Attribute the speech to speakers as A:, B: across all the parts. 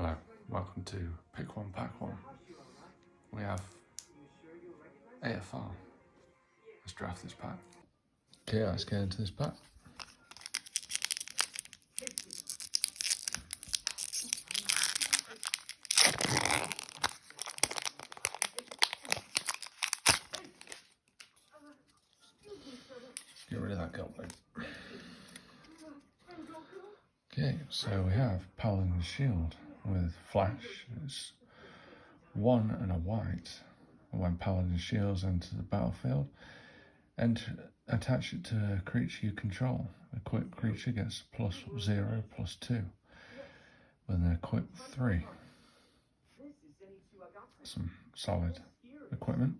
A: Hello, welcome to Pick One, Pack One. We have AFR. Let's draft this pack. Okay, let's get into this pack. Get rid of that goblin. Okay, so we have Paladin Shield with Flash. It's 1 and a white. When Paladin Shields enter the battlefield, and attach it to a creature you control. Equipped creature gets +0/+2 with an equip 3. Some solid equipment.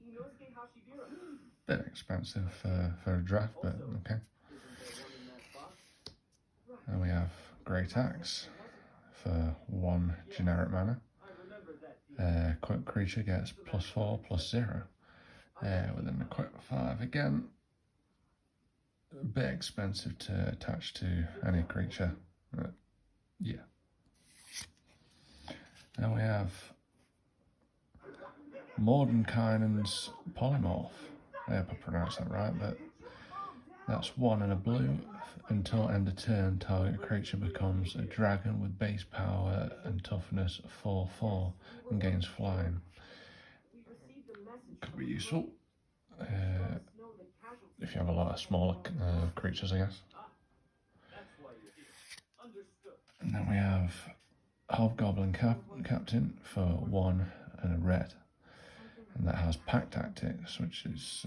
A: Bit expensive for a draft, but okay. And we have Great Axe for 1 generic mana. Equipped creature gets +4/+0 with an equip 5. Again, a bit expensive to attach to any creature, but yeah. Then we have Mordenkainen's Polymorph. I hope I pronounced that right, but that's 1 and a blue. Until end of turn, target creature becomes a dragon with base power and toughness 4/4 and gains flying. Could be useful if you have a lot of smaller creatures, I guess. And then we have Hobgoblin Captain for 1 and a red. And that has Pack Tactics, which is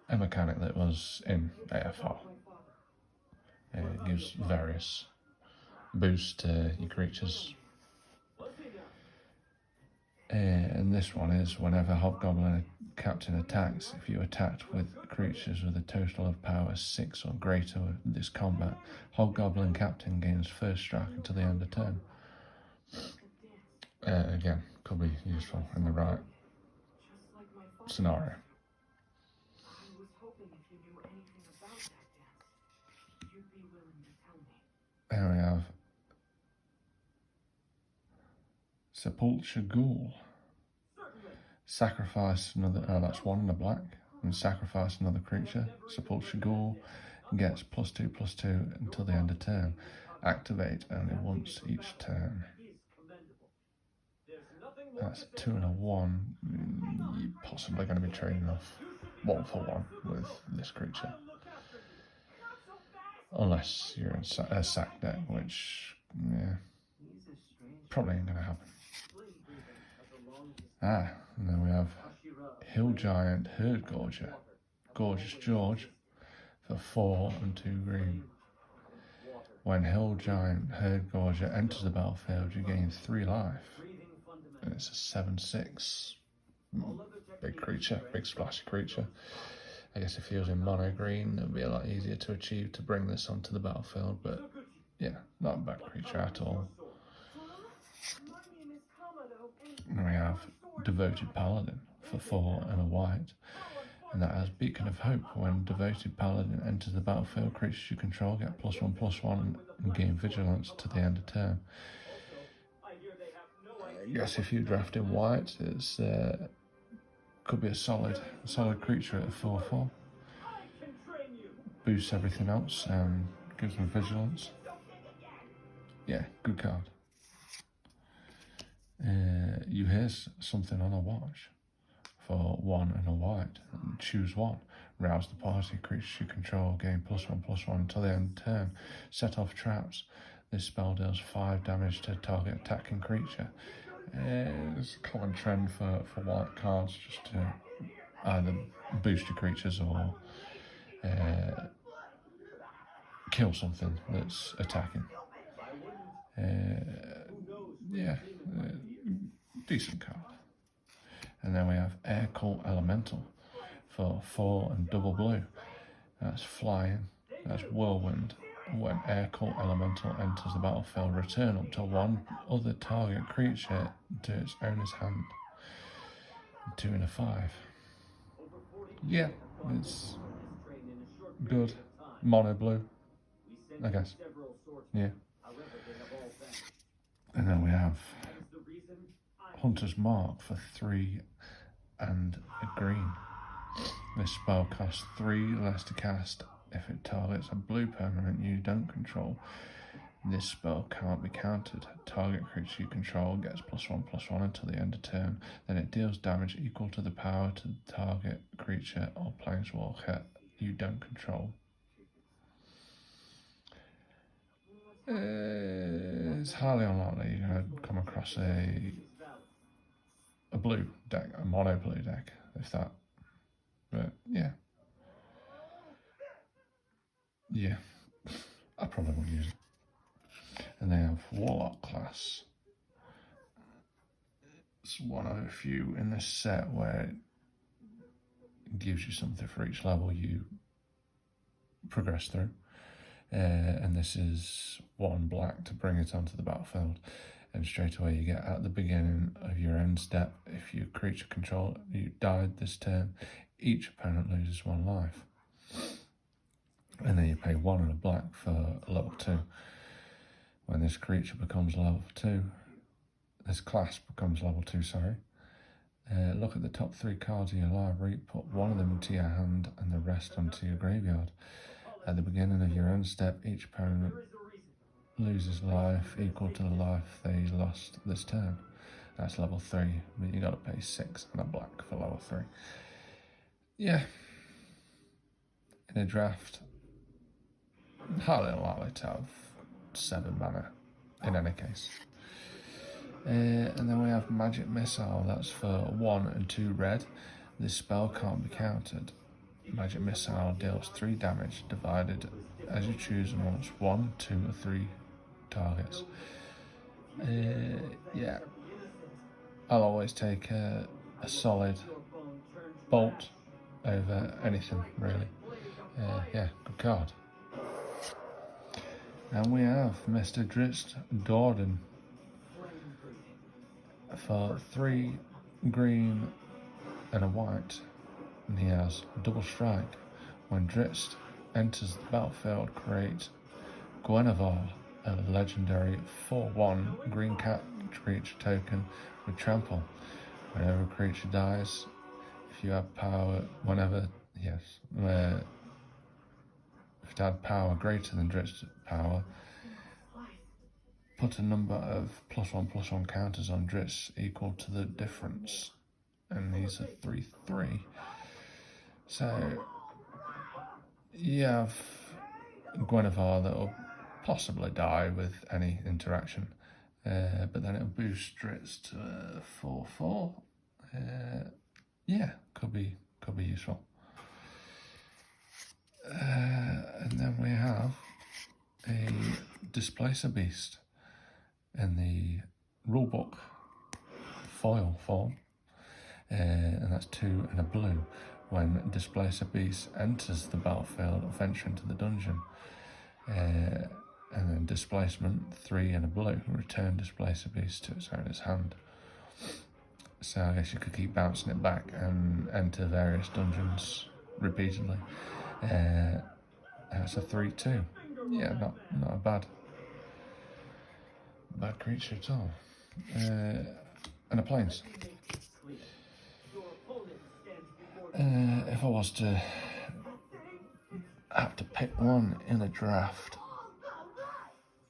A: a mechanic that was in AFR. It gives various boosts to your creatures. And this one is whenever Hobgoblin Captain attacks, if you attacked with creatures with a total of power 6 or greater with this combat, Hobgoblin Captain gains first strike until the end of turn. Again, could be useful in the right scenario. There we have Sepulture Ghoul. Sacrifice another, that's 1 in the black, and sacrifice another creature. Sepulture Ghoul gets +2/+2 until the end of turn. Activate only once each turn. That's 2 and a 1. You're possibly going to be trading off 1 for 1 with this creature. Unless you're in a sack deck, which, yeah, probably ain't going to happen. And then we have Hill Giant Herd Gorger. Gorgeous George for 4 and 2 green. When Hill Giant Herd Gorger enters the battlefield, you gain 3 life. And it's a 7/6. Big creature, big splashy creature. I guess if he was in mono green, it would be a lot easier to achieve to bring this onto the battlefield, but yeah, not a bad creature at all. And we have Devoted Paladin for 4 and a white, and that has Beacon of Hope. When Devoted Paladin enters the battlefield, creatures you control get +1/+1 and gain vigilance to the end of turn. I guess if you draft in white, it's could be a solid creature at a 4/4. Boosts everything else and gives them vigilance. Yeah, good card. You hear something on a watch for 1 and a white. And choose 1. Rouse the party. Creatures you control gain +1/+1 until the end of turn. Set off traps. This spell deals 5 damage to target attacking creature. It's a common trend for white cards, just to either boost your creatures or kill something that's attacking. Decent card. And then we have Air Cult Elemental for 4 and double blue. That's flying. That's whirlwind. When Air Cult Elemental enters the battlefield, return up to 1 other target creature to its owner's hand. 2 and a 5. Yeah, it's good. Mono blue, I guess. Yeah. And then we have Hunter's Mark for 3 and a green. This spell costs 3 less to cast if it targets a blue permanent you don't control. This spell can't be countered. Target creature you control gets +1/+1 until the end of turn. Then it deals damage equal to the power to the target creature or planeswalker you don't control. It's highly unlikely you're going to come across a blue deck, a mono blue deck, if that. But yeah. Yeah. I probably won't use it. And they have Warlock class. It's one of a few in this set where it gives you something for each level you progress through. And this is 1 black to bring it onto the battlefield. And straight away you get at the beginning of your end step, if your creature control you died this turn, each opponent loses 1 life. And then you pay 1 and a black for level 2. When this creature becomes level 2, this class becomes level 2, sorry. Look at the top 3 cards of your library, put 1 of them into your hand and the rest onto your graveyard. At the beginning of your end step, each opponent loses life equal to the life they lost this turn. That's level 3, but you gotta pay 6 and a black for level 3. Yeah. In a draft, highly unlikely to have 7 mana in any case. And then we have Magic Missile, that's for 1 and 2 red. This spell can't be countered. Magic Missile deals 3 damage divided as you choose amongst 1, 2 or 3 targets. Yeah, I'll always take a solid bolt over anything really. Yeah, good card. And we have Mr. Drizzt Do'Urden for 3 green and a white, and he has double strike. When Drizzt enters the battlefield, create Guinevere, a legendary 4/1 green cat creature token with trample. Whenever a creature dies, if you have power, if it had power greater than Drizzt's power, put a number of +1/+1 counters on Drizzt equal to the difference. And these are 3/3. So you have Guinevere that will possibly die with any interaction, but then it'll boost Drizzt to 4/4. Yeah, could be useful. And then we have a Displacer Beast in the rulebook foil form, and that's 2 and a blue. When Displacer Beast enters the battlefield, venture into the dungeon, and then displacement 3 and a blue, return Displacer Beast to its owner's hand. So I guess you could keep bouncing it back and enter various dungeons repeatedly. That's a 3/2. Yeah, not a bad creature at all. And a plains. If I was to have to pick one in a draft,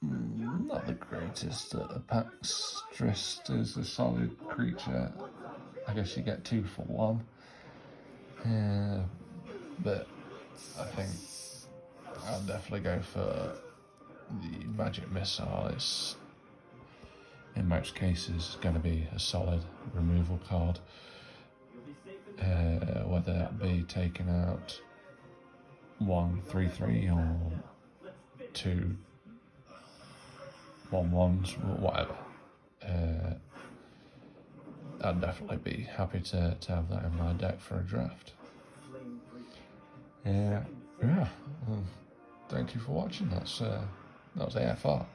A: not the greatest at the packs. Drizzt is a solid creature. I guess you get 2 for 1. But I think I'll definitely go for the Magic Missile. It's, in most cases, going to be a solid removal card. Whether that be taking out 1 3/3 or 2 1/1s, whatever. I'd definitely be happy to have that in my deck for a draft. Yeah. Well, thank you for watching. That was AFR.